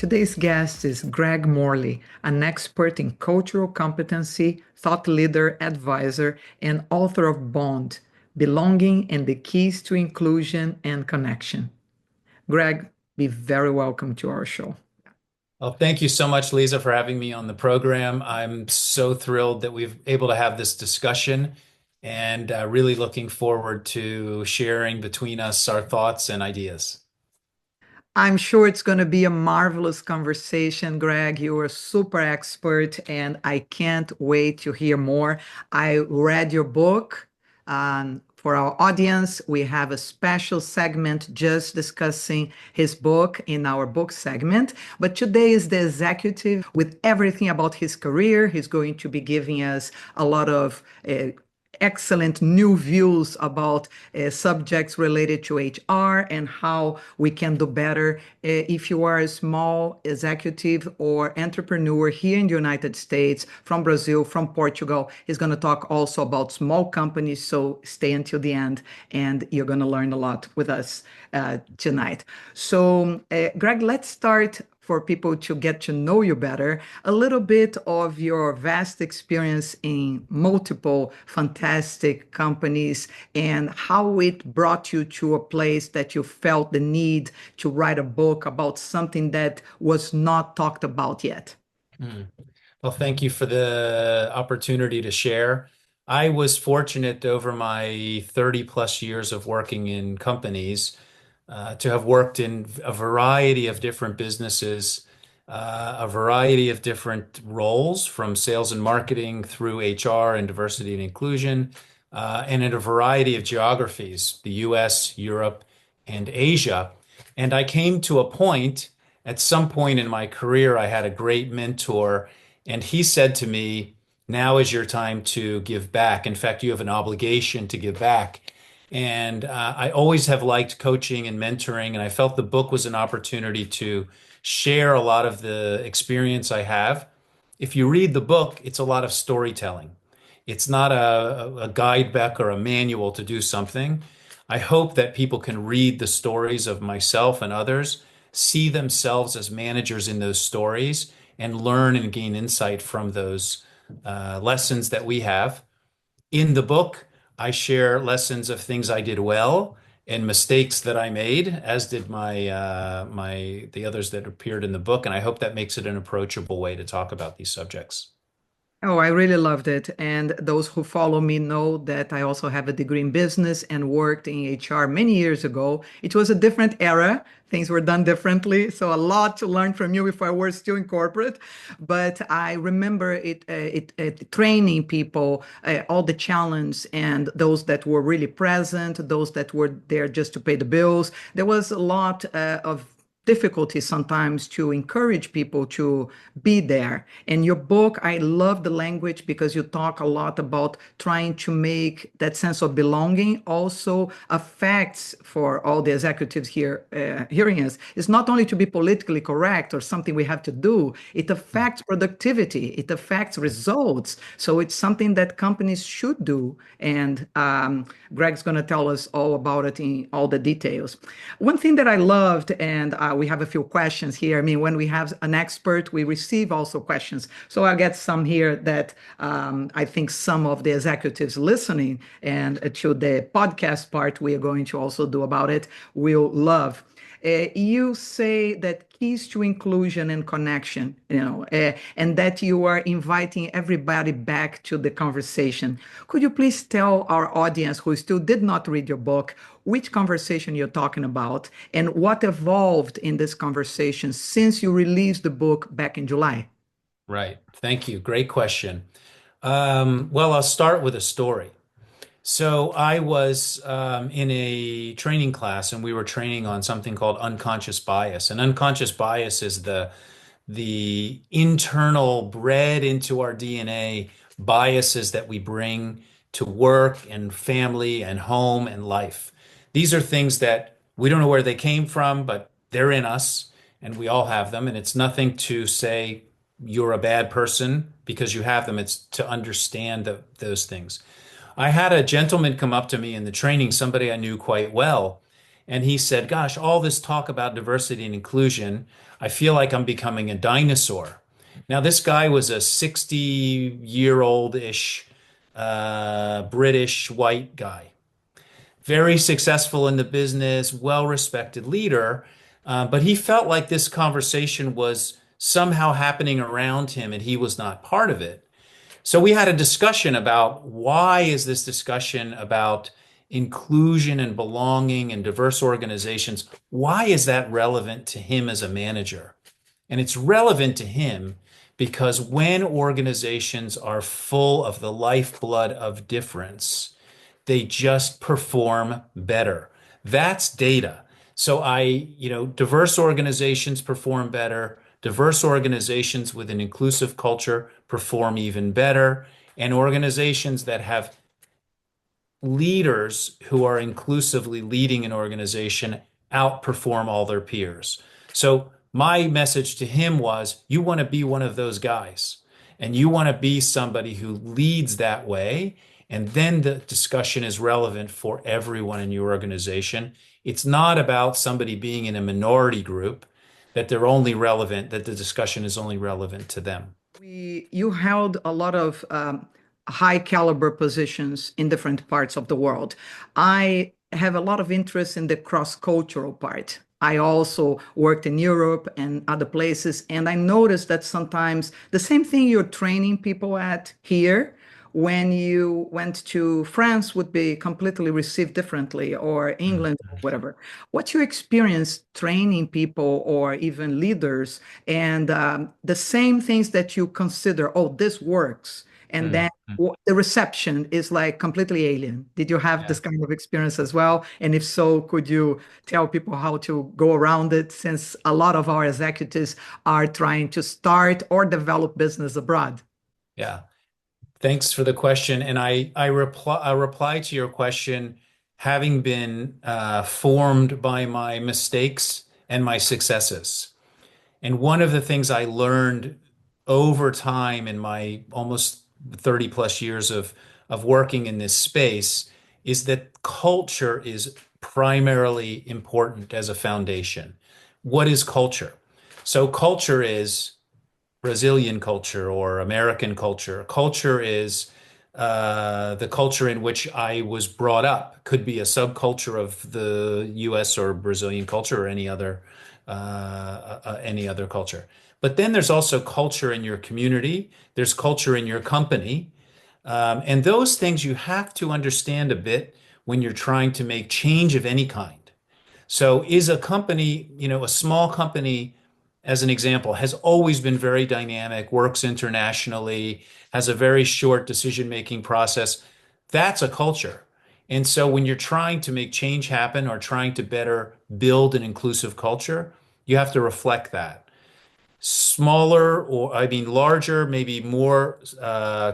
Today's guest is Greg Morley, an expert in cultural competency, thought leader, advisor, and author of Bond, Belonging and the Keys to Inclusion and Connection. Greg, be very welcome to our show. Well, thank you so much, Liza, for having me on the program. I'm so thrilled that we've able to have this discussion and really looking forward to sharing between us our thoughts and ideas. I'm sure it's going to be a marvelous conversation, Greg. You are a super expert, and I can't wait to hear more. I read your book. For our audience, we have a special segment just discussing his book in our book segment. But today is the executive with everything about his career. He's going to be giving us a lot of excellent new views about subjects related to HR and how we can do better. If you are a small executive or entrepreneur here in the United States, from Brazil, from Portugal, he's going to talk also about small companies. So stay until the end and you're going to learn a lot with us tonight. So, Greg, let's start for people to get to know you better, a little bit of your vast experience in multiple fantastic companies and how it brought you to a place that you felt the need to write a book about something that was not talked about yet. Hmm. Well, thank you for the opportunity to share. I was fortunate over my 30 plus years of working in companies to have worked in a variety of different businesses, a variety of different roles from sales and marketing through HR and diversity and inclusion, and in a variety of geographies, the US, Europe, and Asia. And I came to a point, at some point in my career, I had a great mentor, and he said to me, now is your time to give back. In fact, you have an obligation to give back. And I always have liked coaching and mentoring, and I felt the book was an opportunity to share a lot of the experience I have. If you read the book, it's a lot of storytelling. It's not a guidebook or a manual to do something. I hope that people can read the stories of myself and others, see themselves as managers in those stories, and learn and gain insight from those lessons that we have. In the book, I share lessons of things I did well and mistakes that I made, as did the others that appeared in the book, and I hope that makes it an approachable way to talk about these subjects. Oh, I really loved it. And those who follow me know that I also have a degree in business and worked in HR many years ago. It was a different era. Things were done differently. So a lot to learn from you if I were still in corporate. But I remember training people, all the challenge and those that were really present, those that were there just to pay the bills. There was a lot of difficulty sometimes to encourage people to be there. In your book, I love the language because you talk a lot about trying to make that sense of belonging also affects for all the executives here hearing us. It's not only to be politically correct or something we have to do, it affects productivity, it affects results. So it's something that companies should do. And Greg's going to tell us all about it in all the details. One thing that I loved, and we have a few questions here. I mean, when we have an expert, we receive also questions. So I'll get some here that I think some of the executives listening and to the podcast part we are going to also do about it will love. You say that keys to inclusion and connection, and that you are inviting everybody back to the conversation. Could you please tell our audience who still did not read your book which conversation you're talking about and what evolved in this conversation since you released the book back in July? Right. Thank you. Great question. Well, I'll start with a story. So I was in a training class, and we were training on something called unconscious bias. And unconscious bias is the internal bred into our DNA biases that we bring to work and family and home and life. These are things that we don't know where they came from, but they're in us, and we all have them. And it's nothing to say you're a bad person because you have them. It's to understand those things. I had a gentleman come up to me in the training, somebody I knew quite well, And he said, gosh, all this talk about diversity and inclusion, I feel like I'm becoming a dinosaur. Now, this guy was a 60-year-old-ish British white guy, very successful in the business, well-respected leader. But he felt like this conversation was somehow happening around him and he was not part of it. So we had a discussion about why is this discussion about inclusion and belonging and diverse organizations, why is that relevant to him as a manager? And it's relevant to him because when organizations are full of the lifeblood of difference, they just perform better. That's data. So diverse organizations perform better. Diverse organizations with an inclusive culture perform even better. And organizations that have leaders who are inclusively leading an organization outperform all their peers. So my message to him was, you want to be one of those guys, and you want to be somebody who leads that way. And then the discussion is relevant for everyone in your organization. It's not about somebody being in a minority group that that the discussion is only relevant to them. You held a lot of high caliber positions in different parts of the world. I have a lot of interest in the cross-cultural part. I also worked in Europe and other places, and I noticed that sometimes the same thing you're training people at here, when you went to France, would be completely received differently, or England, or whatever. What's your experience training people or even leaders, and the same things that you consider, oh, this works, and then Mm. the reception is like completely alien? Did you have Yeah. this kind of experience as well? And if so, could you tell people how to go around it, since a lot of our executives are trying to start or develop business abroad? Yeah. Thanks for the question. And I reply to your question having been formed by my mistakes and my successes. And one of the things I learned over time in my almost 30 plus years of working in this space is that culture is primarily important as a foundation. What is culture? So culture is Brazilian culture or American culture. Culture is the culture in which I was brought up. Could be a subculture of the U.S. or Brazilian culture or any other culture. But then there's also culture in your community. There's culture in your company, and those things you have to understand a bit when you're trying to make change of any kind. So is a company, a small company, as an example, has always been very dynamic, works internationally, has a very short decision-making process. That's a culture. And so when you're trying to make change happen or trying to better build an inclusive culture, you have to reflect that. Smaller, or I mean larger, maybe more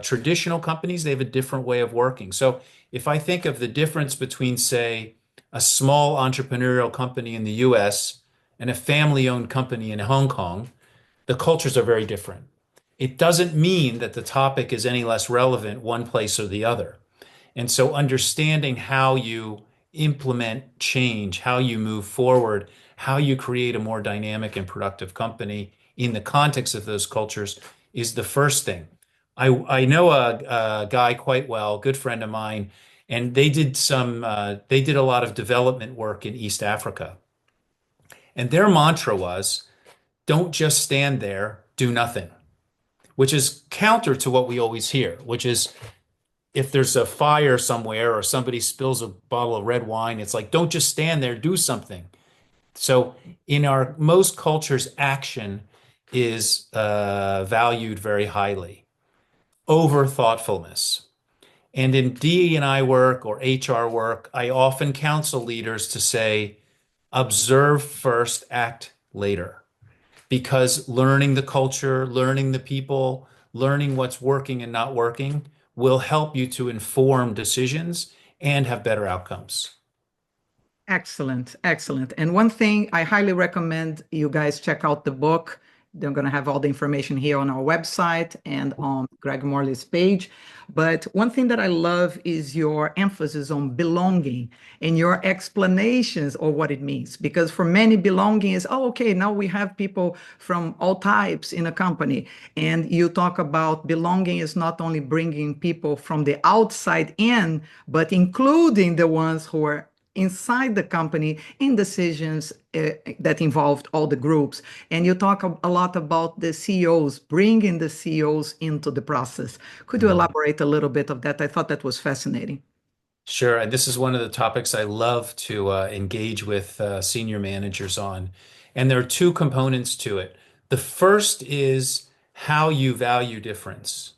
traditional companies, they have a different way of working. So if I think of the difference between, say, a small entrepreneurial company in the US and a family-owned company in Hong Kong, the cultures are very different. It doesn't mean that the topic is any less relevant one place or the other. And so understanding how you implement change, how you move forward, how you create a more dynamic and productive company in the context of those cultures is the first thing. I know a guy quite well, good friend of mine, and they did a lot of development work in East Africa. And their mantra was, don't just stand there, do nothing, which is counter to what we always hear, which is if there's a fire somewhere or somebody spills a bottle of red wine, it's like, don't just stand there, do something. So in our most cultures, action is valued very highly over thoughtfulness. And in D&I work or HR work, I often counsel leaders to say, observe first, act later. Because learning the culture, learning the people, learning what's working and not working will help you to inform decisions and have better outcomes. Excellent, excellent. And one thing I highly recommend you guys check out the book. They're going to have all the information here on our website and on Greg Morley's page. But one thing that I love is your emphasis on belonging and your explanations of what it means. Because for many, belonging is, oh, okay, now we have people from all types in a company. And you talk about belonging is not only bringing people from the outside in, but including the ones who are inside the company in decisions that involved all the groups. And you talk a lot about the CEOs, bringing the CEOs into the process. Could you Mhm. elaborate a little bit of that? I thought that was fascinating. Sure. And this is one of the topics I love to engage with senior managers on. And there are two components to it. The first is how you value difference.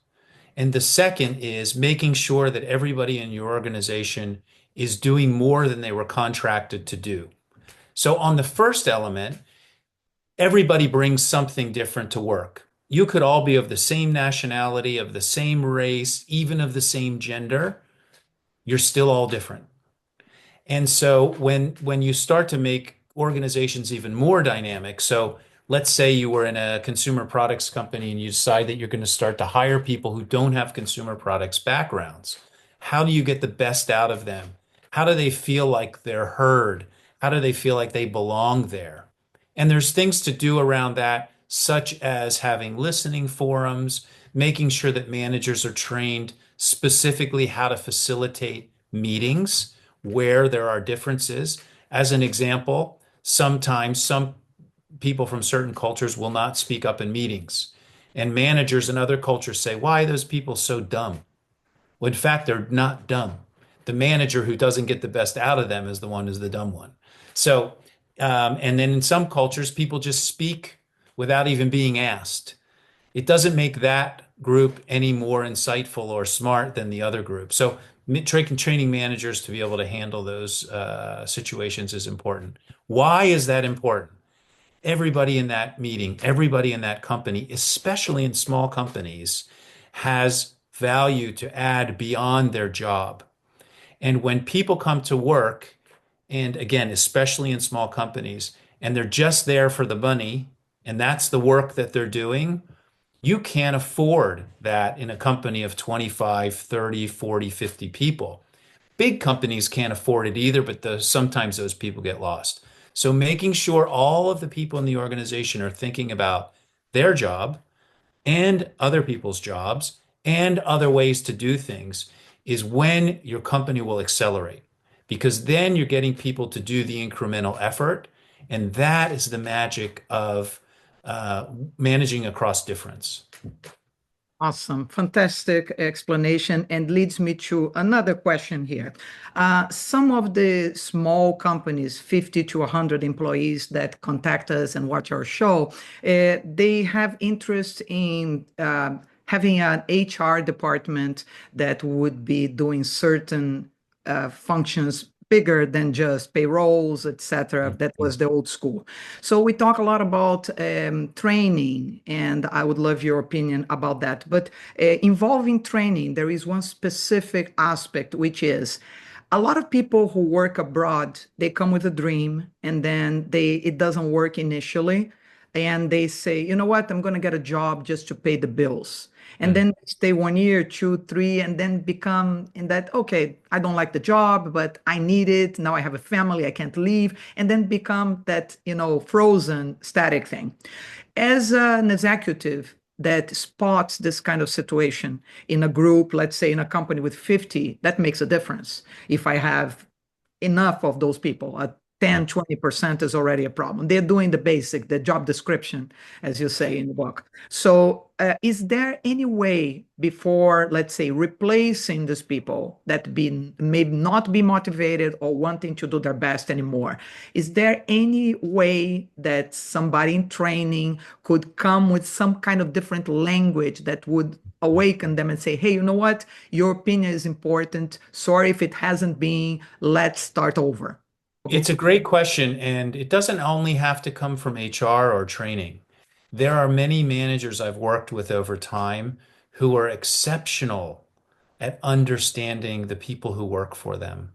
And the second is making sure that everybody in your organization is doing more than they were contracted to do. So on the first element, everybody brings something different to work. You could all be of the same nationality, of the same race, even of the same gender. You're still all different. And so when you start to make organizations even more dynamic, so let's say you were in a consumer products company and you decide that you're going to start to hire people who don't have consumer products backgrounds. How do you get the best out of them? How do they feel like they're heard? How do they feel like they belong there? And there's things to do around that, such as having listening forums, making sure that managers are trained specifically how to facilitate meetings where there are differences. As an example, sometimes some people from certain cultures will not speak up in meetings. And managers in other cultures say, why are those people so dumb? Well, in fact, they're not dumb. The manager who doesn't get the best out of them is the one who's the dumb one. So, and then in some cultures, people just speak without even being asked. It doesn't make that group any more insightful or smart than the other group. So training managers to be able to handle those situations is important. Why is that important? Everybody in that meeting, everybody in that company, especially in small companies, has value to add beyond their job. And when people come to work, and again, especially in small companies, and they're just there for the money, and that's the work that they're doing, you can't afford that in a company of 25, 30, 40, 50 people. Big companies can't afford it either, but sometimes those people get lost. So making sure all of the people in the organization are thinking about their job and other people's jobs and other ways to do things is when your company will accelerate. Because then you're getting people to do the incremental effort. And that is the magic of managing across difference. Awesome. Fantastic explanation and leads me to another question here. Some of the small companies, 50 to 100 employees that contact us and watch our show, they have interest in having an HR department that would be doing certain functions bigger than just payrolls, etc. That was the old school. So we talk a lot about training, and I would love your opinion about that. But involving training, there is one specific aspect, which is a lot of people who work abroad, they come with a dream, and then it doesn't work initially, and they say, you know what, I'm going to get a job just to pay the bills. And Mm. then stay 1 year, two, three, and then become in that, okay, I don't like the job, but I need it. Now I have a family, I can't leave. And then become that, frozen, static thing. As an executive that spots this kind of situation in a group, let's say in a company with 50, that makes a difference. If I have enough of those people. 10, 20% is already a problem. They're doing the basic, the job description, as you say in the book. So, is there any way before, let's say, replacing these people that may not be motivated or wanting to do their best anymore? Is there any way that somebody in training could come with some kind of different language that would awaken them and say, hey, you know what? Your opinion is important. Sorry if it hasn't been. Let's start over. It's a great question, and it doesn't only have to come from HR or training. There are many managers I've worked with over time who are exceptional at understanding the people who work for them,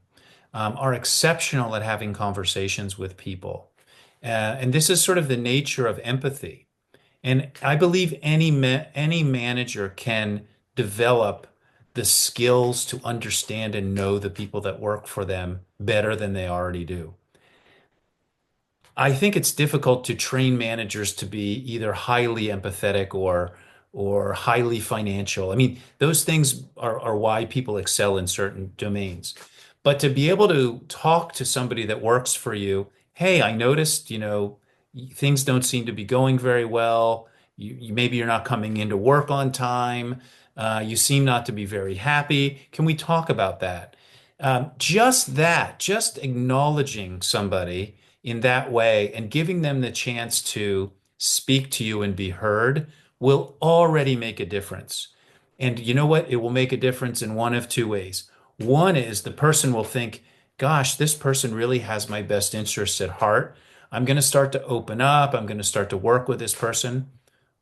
are exceptional at having conversations with people. And this is sort of the nature of empathy. And I believe any manager can develop the skills to understand and know the people that work for them better than they already do. I think it's difficult to train managers to be either highly empathetic or highly financial. I mean, those things are why people excel in certain domains. But to be able to talk to somebody that works for you, hey, I noticed, things don't seem to be going very well. Maybe you're not coming into work on time. You seem not to be very happy. Can we talk about that? Just acknowledging somebody in that way and giving them the chance to speak to you and be heard will already make a difference. And you know what? It will make a difference in one of two ways. One is the person will think, gosh, this person really has my best interests at heart. I'm going to start to open up. I'm going to start to work with this person.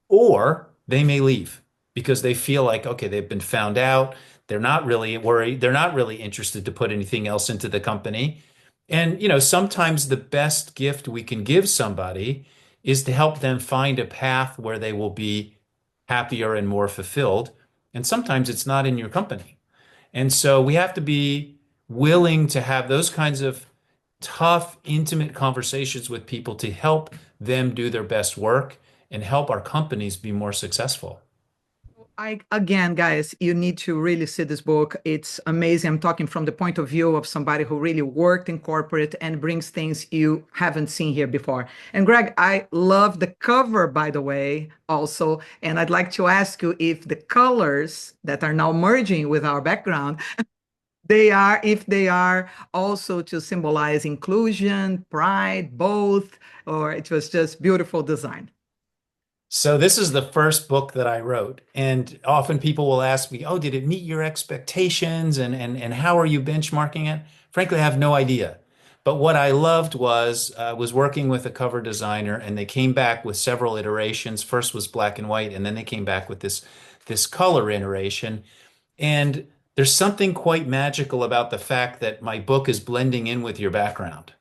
Or they may leave because they feel like, okay, they've been found out. They're not really worried. They're not really interested to put anything else into the company. And, sometimes the best gift we can give somebody is to help them find a path where they will be happier and more fulfilled. And sometimes it's not in your company. And so we have to be willing to have those kinds of tough, intimate conversations with people to help them do their best work and help our companies be more successful. Again, guys, you need to really see this book. It's amazing. I'm talking from the point of view of somebody who really worked in corporate and brings things you haven't seen here before. And Greg, I love the cover, by the way, also. And I'd like to ask you if the colors that are now merging with our background, if they are also to symbolize inclusion, pride, both, or it was just beautiful design. So this is the first book that I wrote, and often people will ask me, "Oh, did it meet your expectations? And how are you benchmarking it?" Frankly, I have no idea. But what I loved was working with a cover designer, and they came back with several iterations. First was black and white, and then they came back with this color iteration. And there's something quite magical about the fact that my book is blending in with your background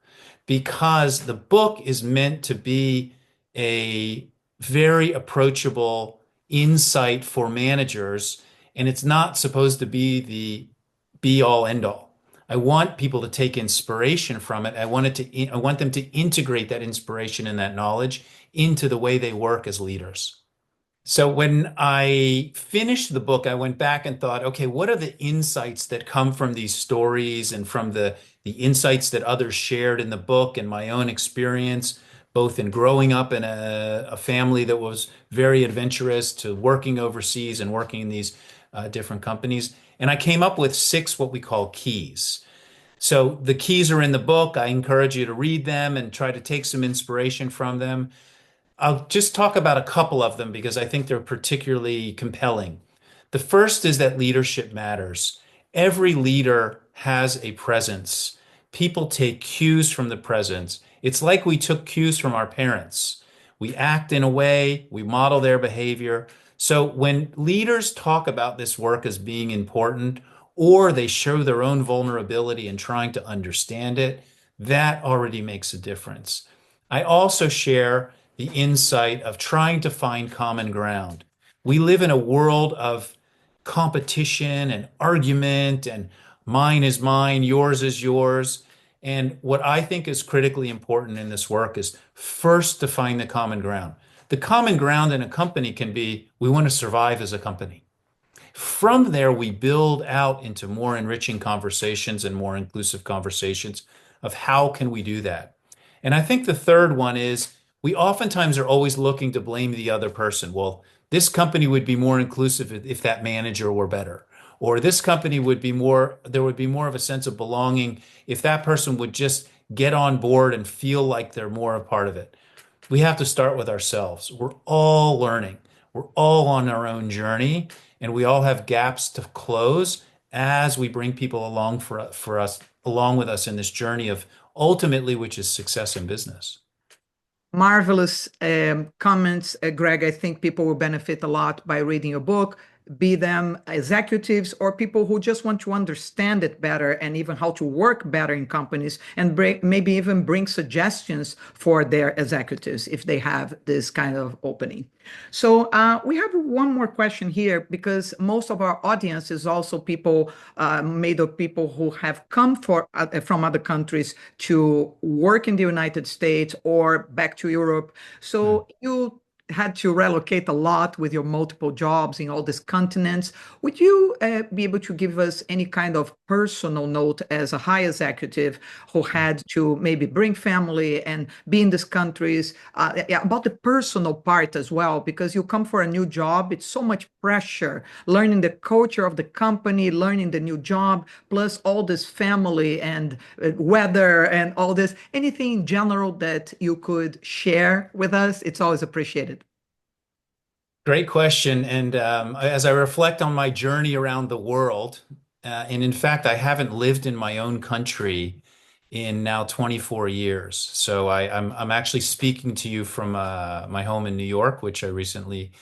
because the book is meant to be a very approachable insight for managers, and it's not supposed to be the be all end all. I want people to take inspiration from it. I want them to integrate that inspiration and that knowledge into the way they work as leaders. So when I finished the book, I went back and thought, okay, what are the insights that come from these stories and from the insights that others shared in the book and my own experience, both in growing up in a family that was very adventurous to working overseas and working in these different companies. And I came up with six what we call keys. So the keys are in the book. I encourage you to read them and try to take some inspiration from them. I'll just talk about a couple of them because I think they're particularly compelling. The first is that leadership matters. Every leader has a presence. People take cues from the presence. It's like we took cues from our parents. We act in a way, we model their behavior. So when leaders talk about this work as being important, or they show their own vulnerability in trying to understand it, that already makes a difference. I also share the insight of trying to find common ground. We live in a world of competition and argument, and mine is mine, yours is yours. And what I think is critically important in this work is first to find the common ground. The common ground in a company can be we want to survive as a company. From there, we build out into more enriching conversations and more inclusive conversations of how can we do that. And I think the third one is we oftentimes are always looking to blame the other person. Well, this company would be more inclusive if that manager were better. Or this company would be more, there would be more of a sense of belonging if that person would just get on board and feel like they're more a part of it. We have to start with ourselves. We're all learning. We're all on our own journey, and we all have gaps to close as we bring people along for us along with us in this journey of ultimately, which is success in business. Marvelous comments, Greg. I think people will benefit a lot by reading your book. be them executives or people who just want to understand it better and even how to work better in companies and maybe even bring suggestions for their executives if they have this kind of opening. So we have one more question here because most of our audience is also people made of people who have come from other countries to work in the United States or back to Europe. So you had to relocate a lot with your multiple jobs in all these continents. Would you be able to give us any kind of personal note as a high executive who had to maybe bring family and be in these countries yeah, about the personal part as well? Because you come for a new job, it's so much pressure, learning the culture of the company, learning the new job, plus all this family and weather and all this. Anything in general that you could share with us? It's always appreciated. Great question. And as I reflect on my journey around the world, and in fact, I haven't lived in my own country in now 24 years. So I'm actually speaking to you from my home in New York, which I recently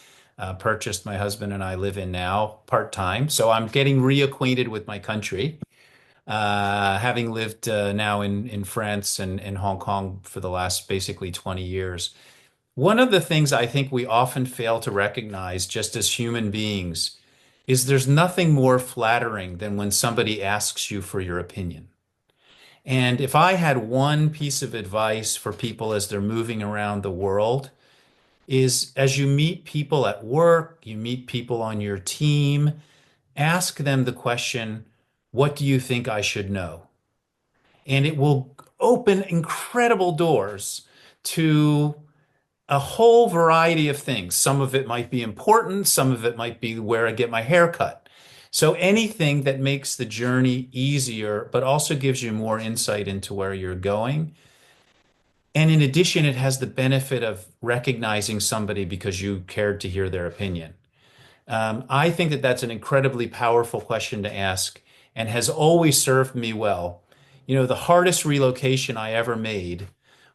purchased. My husband and I live in now part-time. So I'm getting reacquainted with my country, having lived now in France and Hong Kong for the last basically 20 years. One of the things I think we often fail to recognize just as human beings is there's nothing more flattering than when somebody asks you for your opinion. And if I had one piece of advice for people as they're moving around the world, is as you meet people at work, you meet people on your team, ask them the question, what do you think I should know? And it will open incredible doors to a whole variety of things. Some of it might be important, some of it might be where I get my hair cut. So anything that makes the journey easier, but also gives you more insight into where you're going. And in addition, it has the benefit of recognizing somebody because you cared to hear their opinion. I think that that's an incredibly powerful question to ask and has always served me well. You know, the hardest relocation I ever made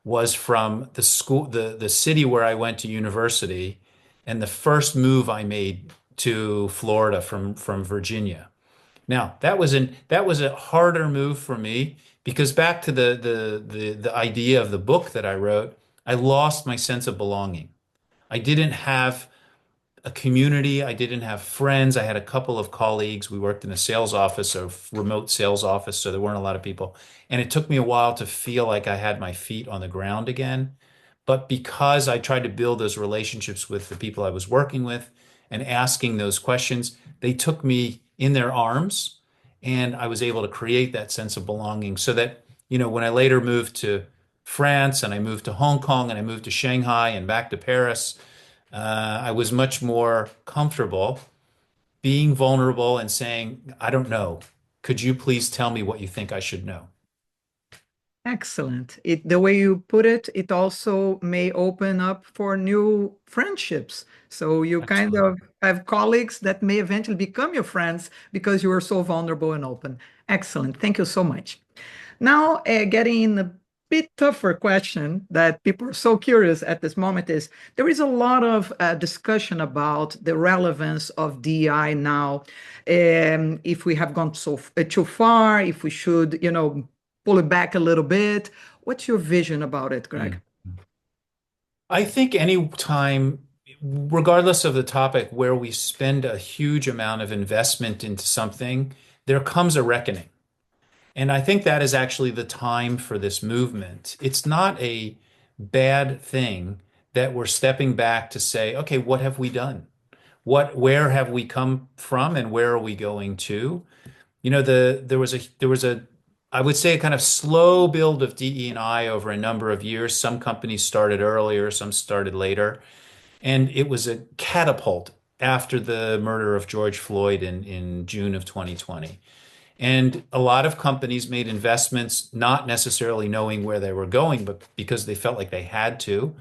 was from the school, the city where I went to university, and the first move I made to Florida from Virginia. Now, that was a harder move for me because back to the idea of the book that I wrote, I lost my sense of belonging. I didn't have a community. I didn't have friends. I had a couple of colleagues. We worked in a sales office, a remote sales office, so there weren't a lot of people. And it took me a while to feel like I had my feet on the ground again. But because I tried to build those relationships with the people I was working with and asking those questions, they took me in their arms and I was able to create that sense of belonging so that, you know, when I later moved to France and I moved to Hong Kong and I moved to Shanghai and back to Paris, I was much more comfortable being vulnerable and saying, I don't know. Could you please tell me what you think I should know? Excellent. The way you put it, it also may open up for new friendships. So you kind Absolutely. of have colleagues that may eventually become your friends because you are so vulnerable and open. Excellent. Thank you so much. Now, getting in a bit tougher question that people are so curious at this moment is there is a lot of discussion about the relevance of DEI now. If we have gone too far, if we should, pull it back a little bit. What's your vision about it, Greg? Mm. I think any time, regardless of the topic, where we spend a huge amount of investment into something, there comes a reckoning. And I think that is actually the time for this movement. It's not a bad thing that we're stepping back to say, okay, what have we done? Where have we come from and where are we going to? You know, there was a I would say a kind of slow build of DE&I over a number of years. Some companies started earlier, some started later, and it was a catapult after the murder of George Floyd in June of 2020. And a lot of companies made investments not necessarily knowing where they were going, but because they felt like they had to.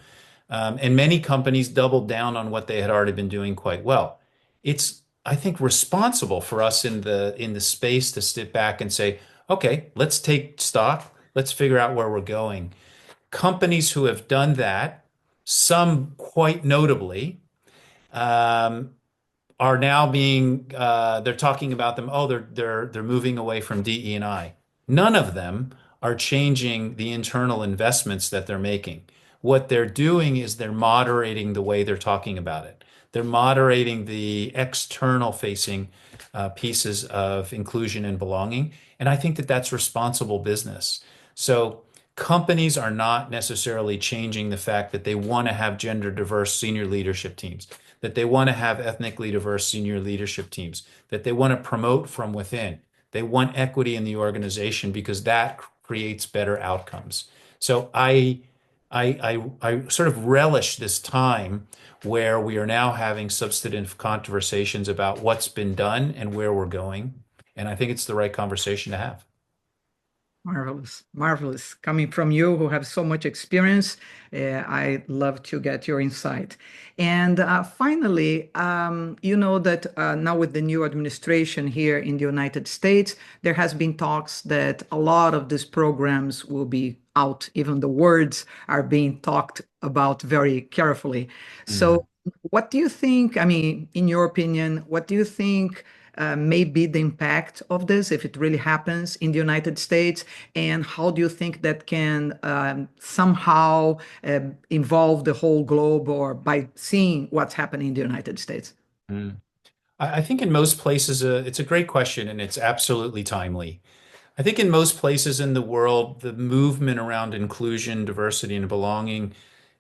And many companies doubled down on what they had already been doing quite well. It's, I think, responsible for us in the space to step back and say, okay, let's take stock. Let's figure out where we're going. Companies who have done that, some quite notably, um, are now being they're talking about them, oh, they're moving away from DE and I. None of them are changing the internal investments that they're making. What they're doing is they're moderating the way they're talking about it. They're moderating the external facing pieces of inclusion and belonging. And I think that that's responsible business. So companies are not necessarily changing the fact that they want to have gender diverse senior leadership teams, that they want to have ethnically diverse senior leadership teams, that they want to promote from within. They want equity in the organization because that creates better outcomes. So I sort of relish this time where we are now having substantive conversations about what's been done and where we're going. And I think it's the right conversation to have. Marvelous, marvelous. Coming from you who have so much experience, I love to get your insight. And finally, you know that now with the new administration here in the United States, there has been talks that a lot of these programs will be out. Even the words are being talked about very carefully. Mm. So, what do you think? I mean, in your opinion, what do you think? May be the impact of this if it really happens in the United States? And how do you think that can somehow involve the whole globe or by seeing what's happening in the United States? Mm. I think in most places, it's a great question and it's absolutely timely. I think in most places in the world, the movement around inclusion, diversity, and belonging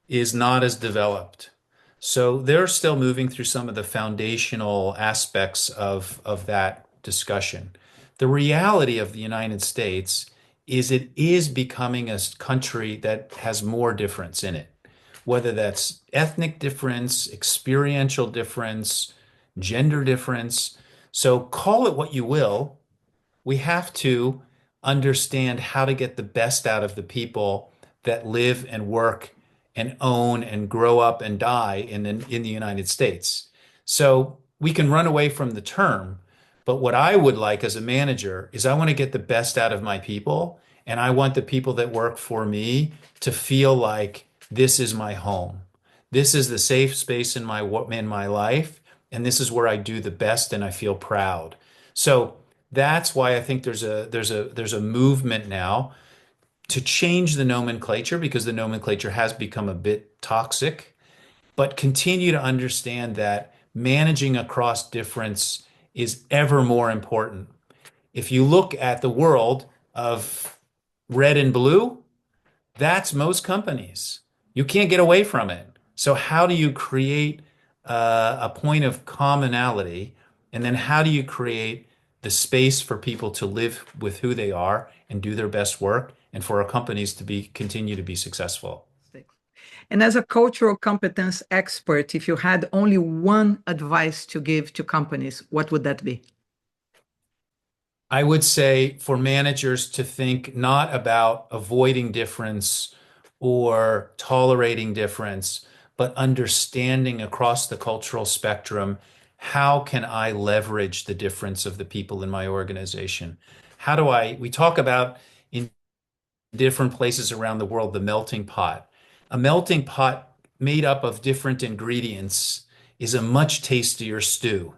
is not as developed. So they're still moving through some of the foundational aspects of that discussion. The reality of the United States is it is becoming a country that has more difference in it, whether that's ethnic difference, experiential difference, gender difference. So call it what you will, we have to understand how to get the best out of the people that live and work and own and grow up and die in the United States. So we can run away from the term, but what I would like as a manager is I want to get the best out of my people, and I want the people that work for me to feel like this is my home. This is the safe space in my life, and this is where I do the best and I feel proud. So that's why I think there's a movement now to change the nomenclature because the nomenclature has become a bit toxic, but continue to understand that managing across difference is ever more important. If you look at the world of red and blue, that's most companies. You can't get away from it. So how do you create a point of commonality? And then how do you create the space for people to live with who they are and do their best work and for our companies to be continue to be successful? And as a cultural competence expert, if you had only one advice to give to companies, what would that be? I would say for managers to think not about avoiding difference or tolerating difference, but understanding across the cultural spectrum, how can I leverage the difference of the people in my organization? We talk about in different places around the world, the melting pot. A melting pot made up of different ingredients is a much tastier stew.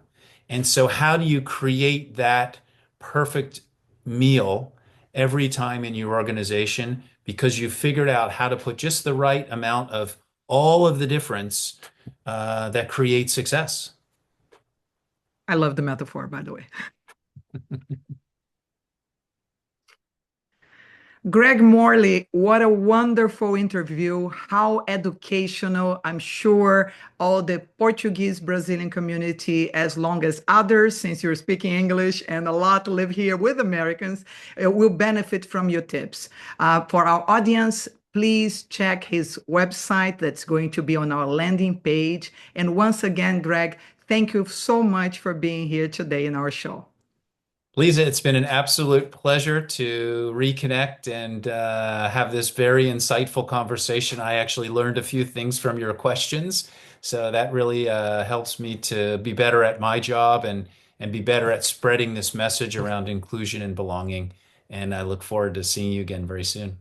And so, how do you create that perfect meal every time in your organization? Because you figured out how to put just the right amount of all of the difference that creates success. I love the metaphor, by the way. Greg Morley, what a wonderful interview. How educational. I'm sure all the Portuguese Brazilian community, as long as others, since you're speaking English and a lot live here with Americans, will benefit from your tips. For our audience, please check his website that's going to be on our landing page. And once again, Greg, thank you so much for being here today in our show. Lisa, it's been an absolute pleasure to reconnect and have this very insightful conversation. I actually learned a few things from your questions, so that really helps me to be better at my job and be better at spreading this message around inclusion and belonging. And I look forward to seeing you again very soon.